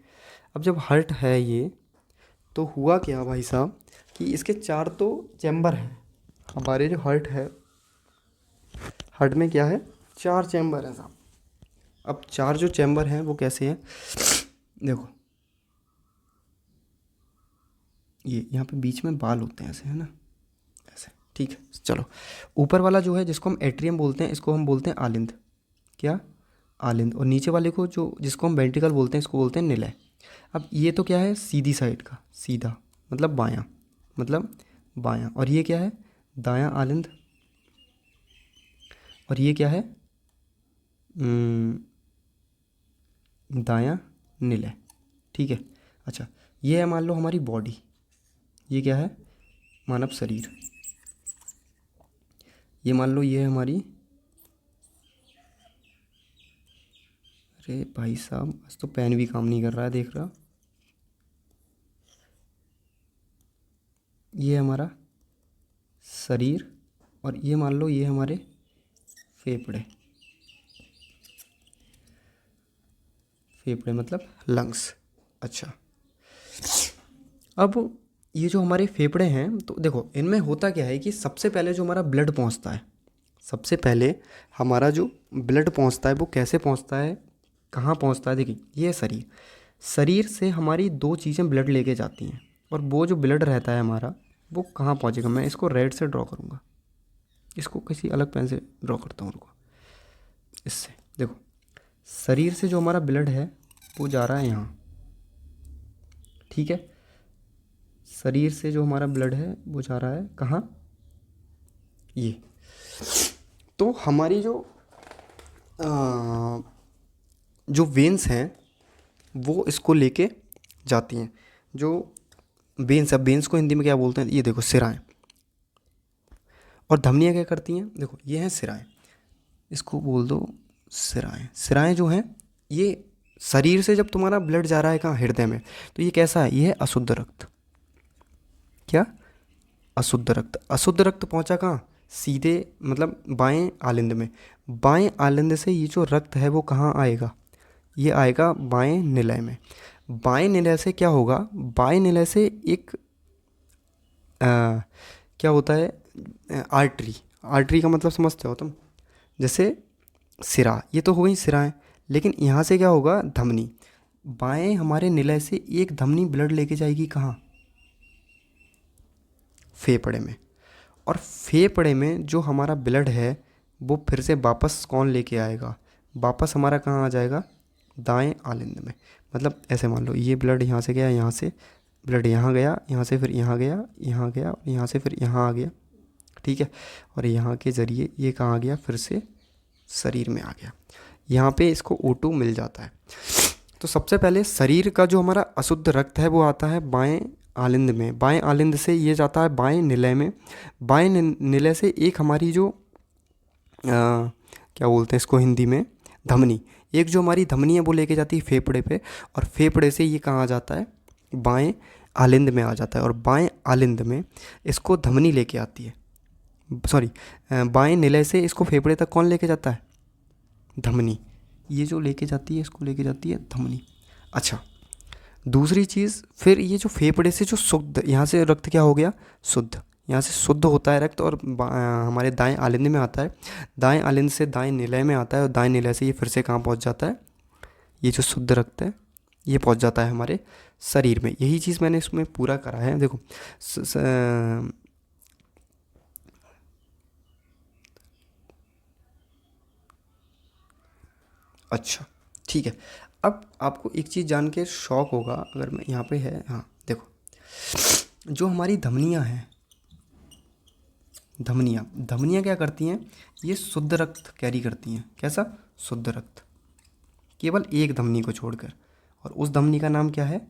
अब जब हार्ट है ये, तो हुआ क्या भाई साहब कि इसके 4 तो चैम्बर हैं। हमारे जो हार्ट है, हार्ट में क्या है, 4 चैम्बर हैं साहब। अब 4 जो चैम्बर हैं वो कैसे हैं, देखो, ये यहाँ पे बीच में बाल होते हैं ऐसे, है ना, ऐसे, ठीक है। चलो, ऊपर वाला जो है जिसको हम एट्रियम बोलते हैं, इसको हम बोलते हैं आलिंद, क्या, आलिंद। और नीचे वाले को जो जिसको हम वेंट्रिकल बोलते हैं इसको बोलते हैं निलय। अब ये तो क्या है, सीधी साइड का, सीधा मतलब बायां, मतलब बायां, और ये क्या है, दायां आलिंद, और ये क्या है, दायां निलय, ठीक है। अच्छा, ये है मान लो हमारी बॉडी, ये क्या है, मानव शरीर। ये मान लो ये है हमारी, अरे भाई साहब आज तो पेन भी काम नहीं कर रहा है, देख रहा। ये हमारा शरीर, और ये मान लो ये हमारे फेफड़े, फेफड़े मतलब लंग्स। अच्छा, अब ये जो हमारे फेफड़े हैं, तो देखो इनमें होता क्या है कि सबसे पहले जो हमारा ब्लड पहुंचता है, सबसे पहले हमारा जो ब्लड पहुंचता है वो कैसे पहुंचता है, कहाँ पहुंचता है, देखिए ये है शरीर। शरीर से हमारी दो चीज़ें ब्लड लेके जाती हैं, और वो जो ब्लड रहता है हमारा वो कहाँ पहुंचेगा, मैं इसको रेड से ड्रॉ करूँगा, इसको किसी अलग पेन से ड्रॉ करता हूँ, रुको। इससे देखो, शरीर से जो हमारा ब्लड है वो जा रहा है यहाँ, ठीक है। शरीर से जो हमारा ब्लड है वो जा रहा है कहाँ, ये। तो हमारी अ, जो वेन्स हैं वो इसको लेके जाती हैं। जो वेन्स, अब वेन्स को हिंदी में क्या बोलते हैं, ये देखो सिराएं। और धमनियाँ क्या करती हैं, देखो ये हैं सिराएं, इसको बोल दो सिराएं। सिराएं जो हैं ये शरीर से जब तुम्हारा ब्लड जा रहा है कहाँ, हृदय में, तो ये कैसा है, ये है अशुद्ध रक्त। क्या, अशुद्ध रक्त। अशुद्ध रक्त पहुंचा कहाँ, सीधे मतलब बाएं आलिंद में। बाएं आलिंद से ये जो रक्त है वो कहाँ आएगा, ये आएगा बाएं निलय में। बाएं निलय से क्या होगा, बाएं निलय से एक क्या होता है, आर्टरी। आर्टरी का मतलब समझते हो तुम, जैसे सिरा, ये तो हो गई सिराएं, लेकिन यहाँ से क्या होगा, धमनी। बाएं हमारे निलय से एक धमनी ब्लड लेके जाएगी कहाँ, फेफड़े में। और फेफड़े में जो हमारा ब्लड है वो फिर से वापस कौन लेके आएगा, वापस हमारा कहाँ आ जाएगा, दाएं आलिंद में। मतलब ऐसे मान लो ये ब्लड यहाँ से गया, यहाँ से ब्लड यहाँ गया, यहाँ से फिर यहाँ गया, यहाँ गया, और यहाँ से फिर यहाँ आ गया, ठीक है। और यहाँ के ज़रिए ये कहाँ आ गया, फिर से शरीर में आ गया। यहाँ पे इसको O2 मिल जाता है। तो सबसे पहले शरीर का जो हमारा अशुद्ध रक्त है वो आता है बाएं आलिंद में। बाएं आलिंद से ये जाता है बाएं निलय में। बाएं निलय से एक हमारी जो क्या बोलते हैं इसको हिंदी में, धमनी, एक जो हमारी धमनी है वो लेके जाती है फेफड़े पे, और फेफड़े से ये कहाँ आ जाता है, बाएं आलिंद में आ जाता है। और बाएं आलिंद में इसको धमनी लेके आती है, सॉरी, बाएं निलय से इसको फेफड़े तक कौन लेके जाता है, धमनी। ये जो लेके जाती है इसको लेके जाती है धमनी। अच्छा, दूसरी चीज़, फिर ये जो फेफड़े से जो शुद्ध, यहाँ से रक्त क्या हो गया, शुद्ध, यहाँ से शुद्ध होता है रक्त, और हमारे दाएं आलिंद में आता है। दाएं आलिंद से दाएं निलय में आता है, और दाएं निलय से ये फिर से कहाँ पहुँच जाता है, ये जो शुद्ध रक्त है ये पहुँच जाता है हमारे शरीर में। यही चीज़ मैंने इसमें पूरा करा है, देखो अच्छा, ठीक है। अब आपको एक चीज़ जान के शौक होगा, अगर मैं यहाँ पे है, हाँ देखो, जो हमारी धमनियाँ हैं, धमनियाँ, धमनियाँ क्या करती हैं, ये शुद्ध रक्त कैरी करती हैं। कैसा, शुद्ध रक्त, केवल एक धमनी को छोड़कर। और उस धमनी का नाम क्या है,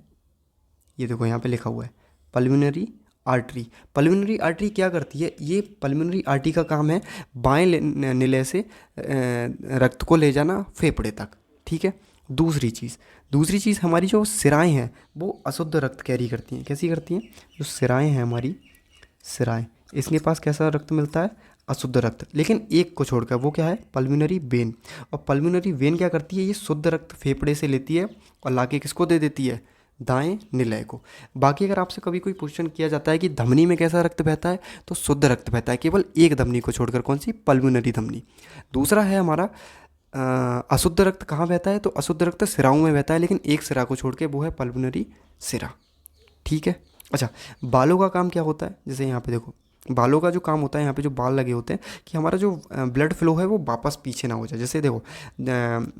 ये देखो यहाँ पे लिखा हुआ है, पल्मोनरी आर्टरी। पल्मोनरी आर्टरी क्या करती है, ये पल्मोनरी आर्टरी का काम है बाएं निलय से रक्त को ले जाना फेफड़े तक, ठीक है। दूसरी चीज़ हमारी जो सिराएं हैं वो अशुद्ध रक्त कैरी करती हैं। कैसी करती हैं, जो सिराएं हैं हमारी, सिराएं, इसके पास कैसा रक्त मिलता है, अशुद्ध रक्त, लेकिन एक को छोड़कर, वो क्या है, पल्मोनरी वेन। और पल्मोनरी वेन क्या करती है, ये शुद्ध रक्त फेफड़े से लेती है और लाके किसको दे देती है, दाएं निलय को। बाकी अगर आपसे कभी कोई क्वेश्चन किया जाता है कि धमनी में कैसा रक्त बहता है, तो शुद्ध रक्त बहता है, केवल एक धमनी को छोड़कर, कौन सी, पल्मोनरी धमनी। दूसरा है हमारा अशुद्ध रक्त कहाँ बहता है, तो अशुद्ध रक्त सिराओं में बहता है, लेकिन एक सिरा को छोड़ के, वो है पल्मोनरी सिरा, ठीक है। अच्छा, बालों का काम क्या होता है, जैसे यहाँ पे देखो, बालों का जो काम होता है, यहाँ पे जो बाल लगे होते हैं, कि हमारा जो ब्लड फ्लो है वो वापस पीछे ना हो जाए। जैसे देखो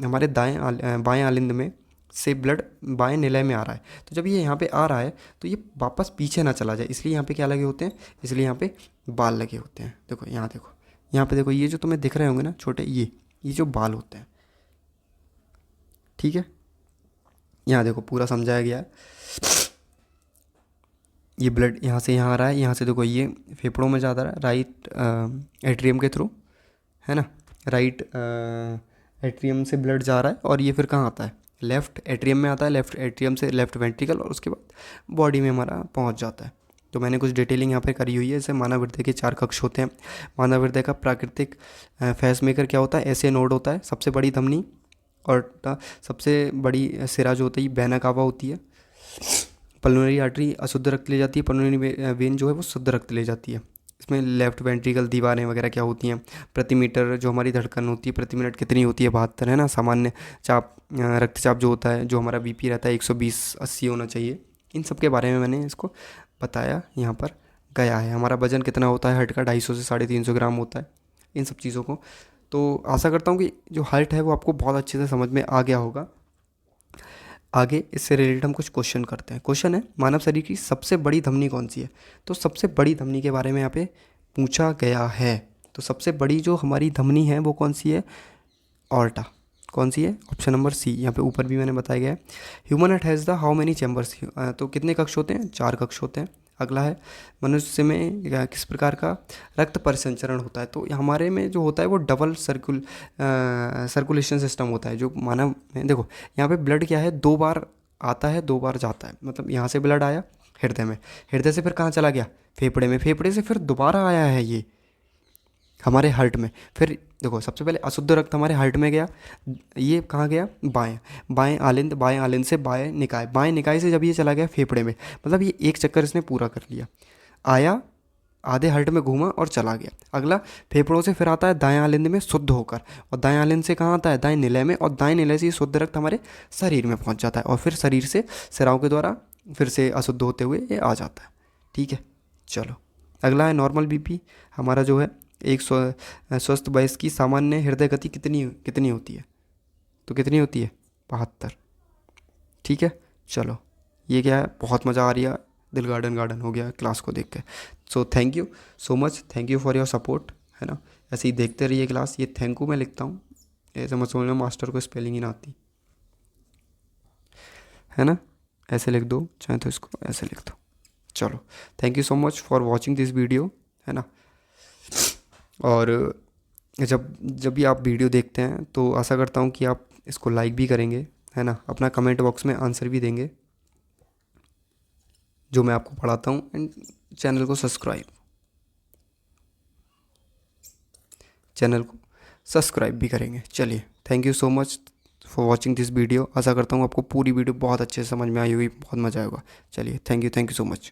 हमारे बाएं आलिंद में से ब्लड बाएं निलय में आ रहा है, तो जब ये यहाँ पे आ रहा है तो ये वापस पीछे ना चला जाए, इसलिए यहाँ पे क्या लगे होते हैं, इसलिए यहाँ पे बाल लगे होते हैं। देखो यहाँ देखो, यहाँ पे देखो, ये जो तुम्हें दिख रहे होंगे ना छोटे, ये जो बाल होते हैं, ठीक है। यहाँ देखो पूरा समझाया गया है। ये ब्लड यहाँ से यहाँ आ रहा है, यहाँ से देखो ये फेफड़ों में ज़्यादा रहा है राइट एट्रियम के थ्रू, है ना। राइट एट्रियम से ब्लड जा रहा है और ये फिर कहाँ आता है, लेफ़्ट एट्रियम में आता है, लेफ़्ट एट्रियम से लेफ़्ट वेंट्रिकल, और उसके बाद बॉडी में हमारा पहुँच जाता है। तो मैंने कुछ डिटेलिंग यहाँ पे करी हुई है। जैसे मानव हृदय के 4 कक्ष होते हैं। मानव हृदय का प्राकृतिक फेस मेकर क्या होता है, ऐसे नोड होता है, सबसे बड़ी धमनी और सबसे बड़ी सिरा जो होती है वेना कावा होती है। पल्मोनरी आर्टरी अशुद्ध रक्त ले जाती है, पल्मोनरी वेन जो है वो शुद्ध रक्त ले जाती है। इसमें लेफ्ट वेंट्रिकल दीवारें वगैरह क्या होती हैं, प्रति मीटर जो हमारी धड़कन होती है प्रति मिनट कितनी होती है, 72, है ना। सामान्य चाप रक्तचाप जो होता है, जो हमारा बीपी रहता है 120/80 होना चाहिए। इन सब के बारे में मैंने इसको बताया यहाँ पर गया है। हमारा वजन कितना होता है हार्ट का, 250 से 350 ग्राम होता है। इन सब चीज़ों को तो आशा करता हूँ कि जो हार्ट है वो आपको बहुत अच्छे से समझ में आ गया होगा। आगे इससे रिलेटेड हम कुछ क्वेश्चन करते हैं। क्वेश्चन है, मानव शरीर की सबसे बड़ी धमनी कौन सी है। तो सबसे बड़ी धमनी के बारे में यहाँ पे पूछा गया है। तो सबसे बड़ी जो हमारी धमनी है वो कौन सी है, ऑर्टा। कौन सी है, ऑप्शन नंबर सी। यहाँ पे ऊपर भी मैंने बताया गया है। Human heart has the how many chambers, तो कितने कक्ष होते हैं, 4 कक्ष होते हैं। अगला है, मनुष्य में किस प्रकार का रक्त परिसंचरण होता है। तो हमारे में जो होता है वो डबल सर्कुलेशन सिस्टम होता है। जो मानव में देखो यहाँ पे ब्लड क्या है, 2 बार आता है 2 बार जाता है। मतलब यहाँ से ब्लड आया हृदय में, हृदय से फिर कहाँ चला गया, फेफड़े में, फेफड़े से फिर दोबारा आया है ये हमारे हार्ट में। फिर देखो सबसे पहले अशुद्ध रक्त हमारे हार्ट में गया, ये कहाँ गया, बाएं, बाएं आलिंद, बाएं आलिंद से बाएं निकाय, बाएं निकाय से जब ये चला गया फेफड़े में, मतलब ये एक चक्कर इसने पूरा कर लिया। आया, आधे हार्ट में घूमा और चला गया। अगला फेफड़ों से फिर आता है दाएं आलिंद में शुद्ध होकर, और दाएं आलिंद से कहाँ आता है, दाएं निलय में, और दाएं निलय से ये शुद्ध रक्त हमारे शरीर में पहुँच जाता है, और फिर शरीर से सिराओं के द्वारा फिर से अशुद्ध होते हुए ये आ जाता है। ठीक है, चलो अगला है नॉर्मल बीपी। हमारा जो है एक स्वस्थ वयस्क की सामान्य हृदय गति कितनी कितनी होती है, तो कितनी होती है, 72। ठीक है, चलो ये क्या है, बहुत मज़ा आ रही है, दिल गार्डन गार्डन हो गया क्लास को देख के। So thank you so much, thank you for your support, है ना। ऐसे ही देखते रहिए क्लास। ये थैंक यू मैं लिखता हूँ, ऐसे मत समझ लो मास्टर को स्पेलिंग ही ना आती, है ना। ऐसे लिख दो, चाहे तो इसको ऐसे लिख दो। चलो thank you so much for watching this video, है ना। और जब जब भी आप वीडियो देखते हैं तो आशा करता हूँ कि आप इसको लाइक भी करेंगे, है ना। अपना कमेंट बॉक्स में आंसर भी देंगे जो मैं आपको पढ़ाता हूँ, एंड चैनल को सब्सक्राइब भी करेंगे। चलिए thank you so much for watching this video. आशा करता हूँ आपको पूरी वीडियो बहुत अच्छे से समझ में आई होगी, बहुत मज़ा आएगा। चलिए थैंक यू सो मच।